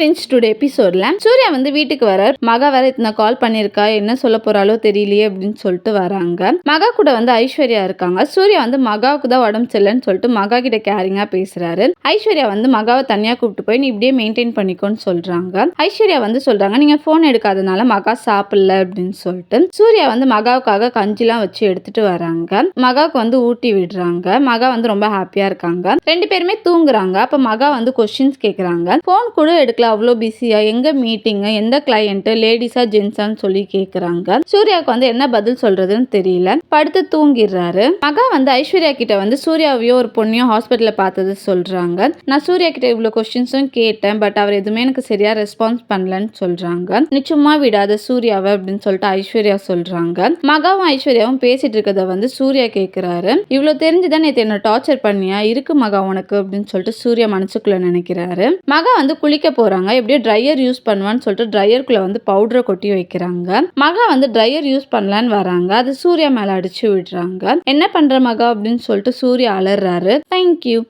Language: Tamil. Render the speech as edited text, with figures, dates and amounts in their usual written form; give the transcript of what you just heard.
ஃப்ரெண்ட்ஸ், டுடே எபிசோட்ல சூர்யா வந்து வீட்டுக்கு வரார். மகா வேற இத்தனை கால் பண்ணிருக்கா, என்ன சொல்ல போறாளோ தெரியலையே அப்படின்னு சொல்லிட்டு வராங்க. மகா கூட வந்து ஐஸ்வர்யா இருக்காங்க. சூர்யா வந்து மகாவுக்கு தான் உடம்பு சரியில்லைன்னு சொல்லிட்டு மகா கிட்ட கேரிங்கா பேசுறாரு. ஐஸ்வர்யா வந்து மகாவை தனியா கூப்பிட்டு போய் நீ இப்படியே மெயின்டைன் பண்ணிக்கோன்னு சொல்றாங்க. ஐஸ்வர்யா வந்து சொல்றாங்க நீங்க போன் எடுக்காதனால மகா சாப்பிடல அப்படின்னு சொல்லிட்டு. சூர்யா வந்து மகாவுக்காக கஞ்சிலாம் வச்சு எடுத்துட்டு வராங்க. மகாவுக்கு வந்து ஊட்டி விடுறாங்க. மகா வந்து ரொம்ப ஹாப்பியா இருக்காங்க. ரெண்டு பேருமே தூங்குறாங்க. அப்ப மகா வந்து கொஸ்டின்ஸ் கேக்குறாங்க. போன் கூட எடுக்கல, அவ்வளோ பிஸியா, எங்க மீட்டிங், எந்த கிளையண்ட், லேடிஸா ஜென்ஸான்னு சொல்லி கேக்குறாங்க. சூர்யாவுக்கு வந்து என்ன பதில் சொல்றதுன்னு தெரியல, படுத்து தூங்கிடுறாரு. மகா வந்து ஐஸ்வர்யா கிட்ட வந்து சூர்யாவையோ ஒரு பொண்ணையோ ஹாஸ்பிட்டல்ல பார்த்தது சொல்றாங்க. நான் சூர்யா கிட்ட இவ்வளவு கொஸ்டின்ஸும் கேட்டேன், பட் அவர் எதுவுமே எனக்கு சரியா ரெஸ்பான்ஸ் பண்ணலன்னு சொல்றாங்க. நீ சும்மா விடாத சூர்யாவை அப்படின்னு சொல்லிட்டு ஐஸ்வர்யா சொல்றாங்க. மகாவும் ஐஸ்வர்யாவும் பேசிட்டு இருக்கத வந்து சூர்யா கேக்குறாரு. இவ்வளவு தெரிஞ்சுதான் நேத்து என்ன டார்ச்சர் பண்ணியா, இருக்கு மகா உனக்கு அப்படின்னு சொல்லிட்டு சூர்யா மனசுக்குள்ள நினைக்கிறாரு. மகா வந்து குளிக்க போறாங்க. எப்படியோ ட்ரையர் யூஸ் பண்ணுவான்னு சொல்லிட்டு ட்ரையருக்குள்ள வந்து பவுடரை கொட்டி வைக்கிறாங்க. மகா வந்து ட்ரையர் யூஸ் பண்ணலான்னு வராங்க. அது சூர்யா மேல அடிச்சு விடுறாங்க. என்ன பண்ற மகா அப்படின்னு சொல்லிட்டு சூர்யா அலறாரு. தேங்க்யூ.